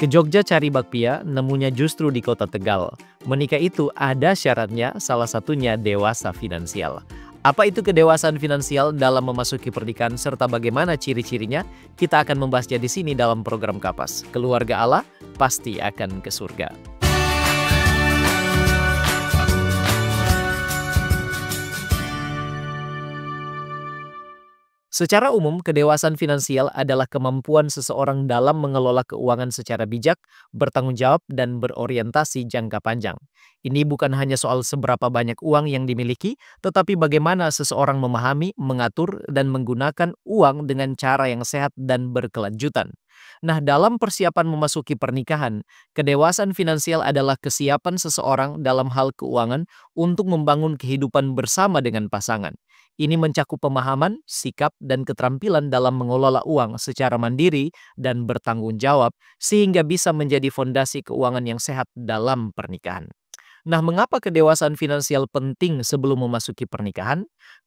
Ke Jogja cari bakpia, nemunya justru di kota Tegal. Menikah itu ada syaratnya, salah satunya dewasa finansial. Apa itu kedewasaan finansial dalam memasuki pernikahan serta bagaimana ciri-cirinya? Kita akan membahasnya di sini dalam program Kapas. Keluarga Allah pasti akan ke surga. Secara umum, kedewasaan finansial adalah kemampuan seseorang dalam mengelola keuangan secara bijak, bertanggung jawab, dan berorientasi jangka panjang. Ini bukan hanya soal seberapa banyak uang yang dimiliki, tetapi bagaimana seseorang memahami, mengatur, dan menggunakan uang dengan cara yang sehat dan berkelanjutan. Nah, dalam persiapan memasuki pernikahan, kedewasaan finansial adalah kesiapan seseorang dalam hal keuangan untuk membangun kehidupan bersama dengan pasangan. Ini mencakup pemahaman, sikap, dan keterampilan dalam mengelola uang secara mandiri dan bertanggung jawab sehingga bisa menjadi fondasi keuangan yang sehat dalam pernikahan. Nah, mengapa kedewasaan finansial penting sebelum memasuki pernikahan?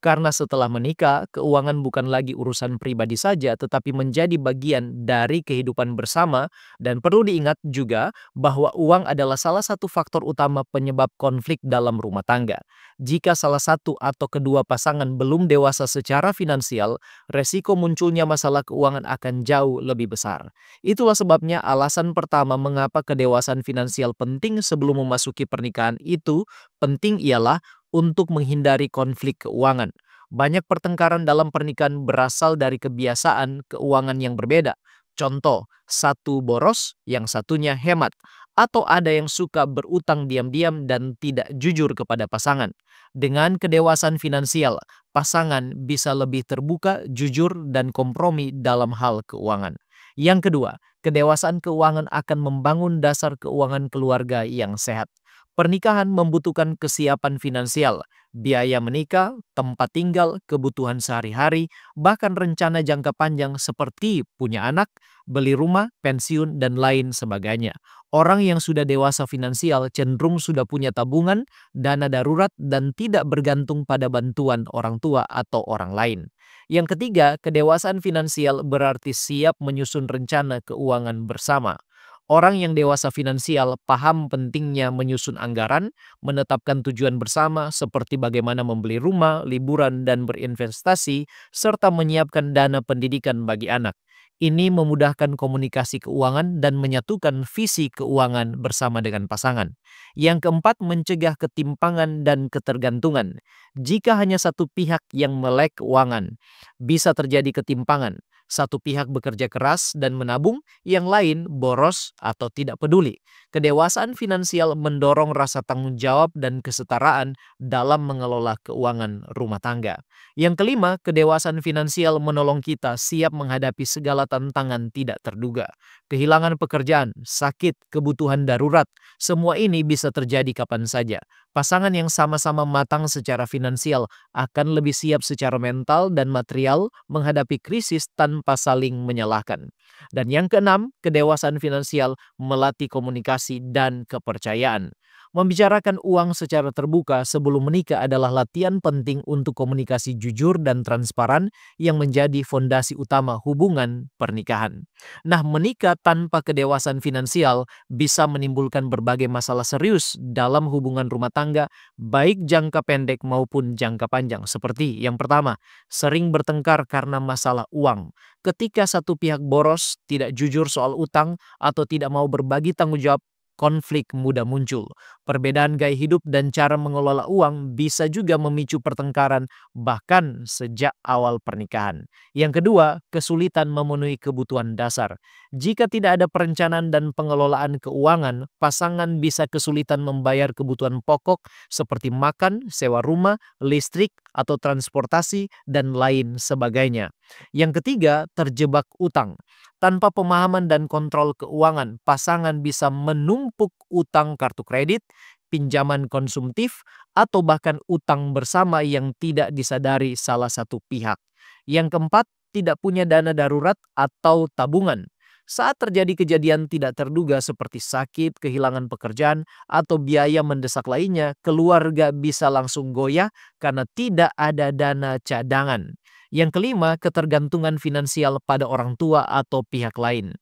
Karena setelah menikah, keuangan bukan lagi urusan pribadi saja, tetapi menjadi bagian dari kehidupan bersama, dan perlu diingat juga bahwa uang adalah salah satu faktor utama penyebab konflik dalam rumah tangga. Jika salah satu atau kedua pasangan belum dewasa secara finansial, resiko munculnya masalah keuangan akan jauh lebih besar. Itulah sebabnya alasan pertama mengapa kedewasaan finansial penting sebelum memasuki pernikahan itu penting ialah untuk menghindari konflik keuangan. Banyak pertengkaran dalam pernikahan berasal dari kebiasaan keuangan yang berbeda. Contoh, satu boros, yang satunya hemat. Atau ada yang suka berutang diam-diam dan tidak jujur kepada pasangan. Dengan kedewasaan finansial, pasangan bisa lebih terbuka, jujur, dan kompromi dalam hal keuangan. Yang kedua, kedewasaan keuangan akan membangun dasar keuangan keluarga yang sehat. Pernikahan membutuhkan kesiapan finansial, biaya menikah, tempat tinggal, kebutuhan sehari-hari, bahkan rencana jangka panjang seperti punya anak, beli rumah, pensiun, dan lain sebagainya. Orang yang sudah dewasa finansial cenderung sudah punya tabungan, dana darurat, dan tidak bergantung pada bantuan orang tua atau orang lain. Yang ketiga, kedewasaan finansial berarti siap menyusun rencana keuangan bersama. Orang yang dewasa finansial paham pentingnya menyusun anggaran, menetapkan tujuan bersama seperti bagaimana membeli rumah, liburan, dan berinvestasi, serta menyiapkan dana pendidikan bagi anak. Ini memudahkan komunikasi keuangan dan menyatukan visi keuangan bersama dengan pasangan. Yang keempat, mencegah ketimpangan dan ketergantungan. Jika hanya satu pihak yang melek keuangan, bisa terjadi ketimpangan. Satu pihak bekerja keras dan menabung, yang lain boros atau tidak peduli. Kedewasaan finansial mendorong rasa tanggung jawab dan kesetaraan dalam mengelola keuangan rumah tangga. Yang kelima, kedewasaan finansial menolong kita siap menghadapi segala tantangan tidak terduga. Kehilangan pekerjaan, sakit, kebutuhan darurat, semua ini bisa terjadi kapan saja. Pasangan yang sama-sama matang secara finansial akan lebih siap secara mental dan material menghadapi krisis tanpa saling menyalahkan. Dan yang keenam, kedewasaan finansial melatih komunikasi dan kepercayaan. Membicarakan uang secara terbuka sebelum menikah adalah latihan penting untuk komunikasi jujur dan transparan yang menjadi fondasi utama hubungan pernikahan. Nah, menikah tanpa kedewasaan finansial bisa menimbulkan berbagai masalah serius dalam hubungan rumah tangga, baik jangka pendek maupun jangka panjang. Seperti yang pertama, sering bertengkar karena masalah uang. Ketika satu pihak boros, tidak jujur soal utang, atau tidak mau berbagi tanggung jawab, konflik mudah muncul. Perbedaan gaya hidup dan cara mengelola uang bisa juga memicu pertengkaran bahkan sejak awal pernikahan. Yang kedua, kesulitan memenuhi kebutuhan dasar. Jika tidak ada perencanaan dan pengelolaan keuangan, pasangan bisa kesulitan membayar kebutuhan pokok seperti makan, sewa rumah, listrik, atau transportasi, dan lain sebagainya. Yang ketiga, terjebak utang. Tanpa pemahaman dan kontrol keuangan, pasangan bisa menumpuk utang kartu kredit, pinjaman konsumtif, atau bahkan utang bersama yang tidak disadari salah satu pihak. Yang keempat, tidak punya dana darurat atau tabungan. Saat terjadi kejadian tidak terduga seperti sakit, kehilangan pekerjaan, atau biaya mendesak lainnya, keluarga bisa langsung goyah karena tidak ada dana cadangan. Yang kelima, ketergantungan finansial pada orang tua atau pihak lain.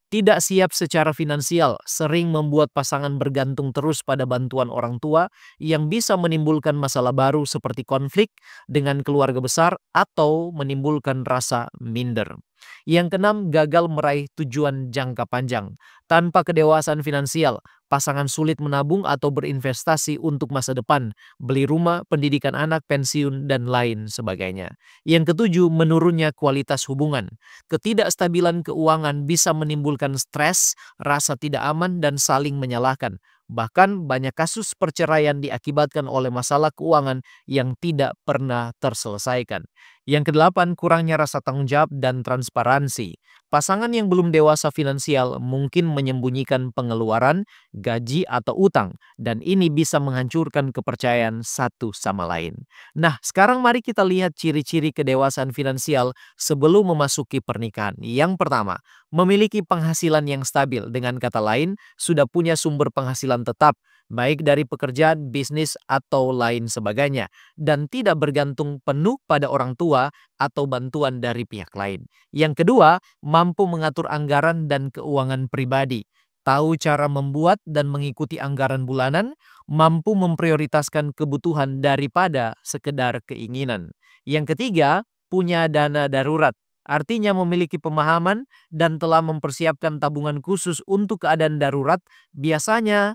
Tidak siap secara finansial sering membuat pasangan bergantung terus pada bantuan orang tua yang bisa menimbulkan masalah baru seperti konflik dengan keluarga besar atau menimbulkan rasa minder. Yang keenam, gagal meraih tujuan jangka panjang. Tanpa kedewasaan finansial, pasangan sulit menabung atau berinvestasi untuk masa depan, beli rumah, pendidikan anak, pensiun, dan lain sebagainya. Yang ketujuh, menurunnya kualitas hubungan. Ketidakstabilan keuangan bisa menimbulkan stres, rasa tidak aman, dan saling menyalahkan. Bahkan banyak kasus perceraian diakibatkan oleh masalah keuangan yang tidak pernah terselesaikan. Yang kedelapan, kurangnya rasa tanggung jawab dan transparansi. Pasangan yang belum dewasa finansial mungkin menyembunyikan pengeluaran, gaji, atau utang, dan ini bisa menghancurkan kepercayaan satu sama lain. Nah, sekarang mari kita lihat ciri-ciri kedewasaan finansial sebelum memasuki pernikahan. Yang pertama, memiliki penghasilan yang stabil. Dengan kata lain, sudah punya sumber penghasilan tetap, baik dari pekerjaan, bisnis, atau lain sebagainya, dan tidak bergantung penuh pada orang tua atau bantuan dari pihak lain. Yang kedua, mampu mengatur anggaran dan keuangan pribadi, tahu cara membuat dan mengikuti anggaran bulanan, mampu memprioritaskan kebutuhan daripada sekedar keinginan. Yang ketiga, punya dana darurat. Artinya memiliki pemahaman dan telah mempersiapkan tabungan khusus untuk keadaan darurat, biasanya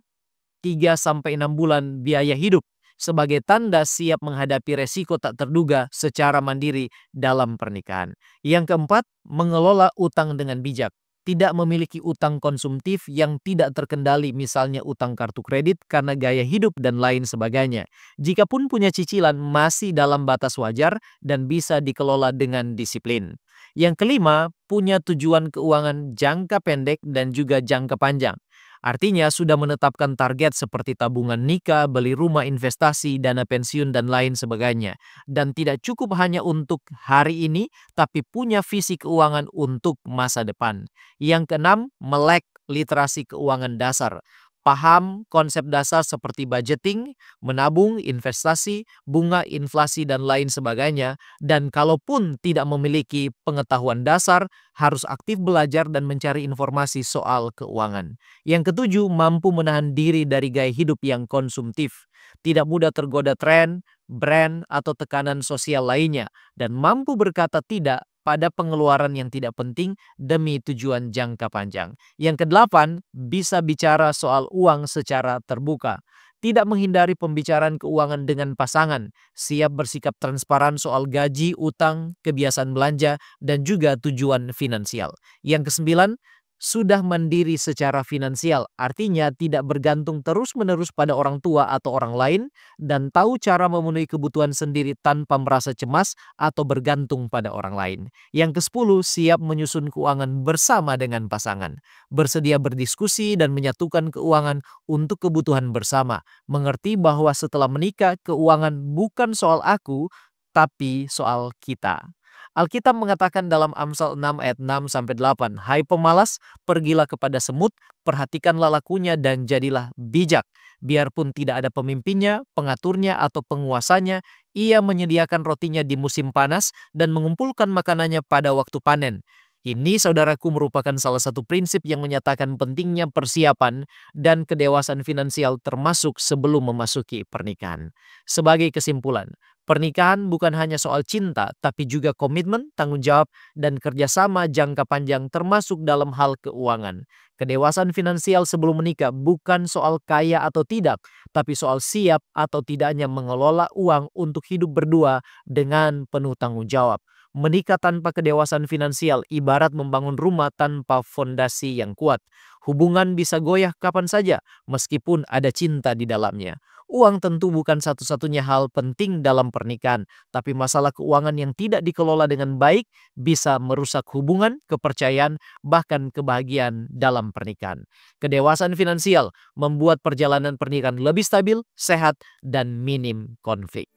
3-6 bulan biaya hidup, sebagai tanda siap menghadapi resiko tak terduga secara mandiri dalam pernikahan. Yang keempat, mengelola utang dengan bijak. Tidak memiliki utang konsumtif yang tidak terkendali, misalnya utang kartu kredit karena gaya hidup dan lain sebagainya. Jikapun punya cicilan, masih dalam batas wajar dan bisa dikelola dengan disiplin. Yang kelima, punya tujuan keuangan jangka pendek dan juga jangka panjang. Artinya sudah menetapkan target seperti tabungan nikah, beli rumah, investasi, dana pensiun, dan lain sebagainya. Dan tidak cukup hanya untuk hari ini, tapi punya visi keuangan untuk masa depan. Yang keenam, melek literasi keuangan dasar. Paham konsep dasar seperti budgeting, menabung, investasi, bunga, inflasi, dan lain sebagainya. Dan kalaupun tidak memiliki pengetahuan dasar, harus aktif belajar dan mencari informasi soal keuangan. Yang ketujuh, mampu menahan diri dari gaya hidup yang konsumtif. Tidak mudah tergoda tren, brand, atau tekanan sosial lainnya. Dan mampu berkata tidak pada pengeluaran yang tidak penting demi tujuan jangka panjang. Yang kedelapan, bisa bicara soal uang secara terbuka. Tidak menghindari pembicaraan keuangan dengan pasangan, siap bersikap transparan soal gaji, utang, kebiasaan belanja, dan juga tujuan finansial. Yang kesembilan, sudah mandiri secara finansial, artinya tidak bergantung terus-menerus pada orang tua atau orang lain, dan tahu cara memenuhi kebutuhan sendiri tanpa merasa cemas atau bergantung pada orang lain. Yang kesepuluh, siap menyusun keuangan bersama dengan pasangan, bersedia berdiskusi dan menyatukan keuangan untuk kebutuhan bersama, mengerti bahwa setelah menikah, keuangan bukan soal aku, tapi soal kita. Alkitab mengatakan dalam Amsal 6 ayat 6-8, "Hai pemalas, pergilah kepada semut, perhatikanlah lakunya dan jadilah bijak. Biarpun tidak ada pemimpinnya, pengaturnya, atau penguasanya, ia menyediakan rotinya di musim panas dan mengumpulkan makanannya pada waktu panen." Ini, saudaraku, merupakan salah satu prinsip yang menyatakan pentingnya persiapan dan kedewasaan finansial termasuk sebelum memasuki pernikahan. Sebagai kesimpulan, pernikahan bukan hanya soal cinta, tapi juga komitmen, tanggung jawab, dan kerjasama jangka panjang termasuk dalam hal keuangan. Kedewasaan finansial sebelum menikah bukan soal kaya atau tidak, tapi soal siap atau tidaknya mengelola uang untuk hidup berdua dengan penuh tanggung jawab. Menikah tanpa kedewasaan finansial ibarat membangun rumah tanpa fondasi yang kuat. Hubungan bisa goyah kapan saja, meskipun ada cinta di dalamnya. Uang tentu bukan satu-satunya hal penting dalam pernikahan, tapi masalah keuangan yang tidak dikelola dengan baik bisa merusak hubungan, kepercayaan, bahkan kebahagiaan dalam pernikahan. Kedewasaan finansial membuat perjalanan pernikahan lebih stabil, sehat, dan minim konflik.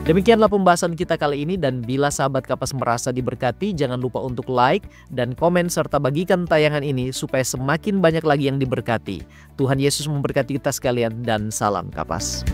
Demikianlah pembahasan kita kali ini, dan bila sahabat Kapas merasa diberkati, jangan lupa untuk like dan komen serta bagikan tayangan ini supaya semakin banyak lagi yang diberkati. Tuhan Yesus memberkati kita sekalian, dan salam Kapas.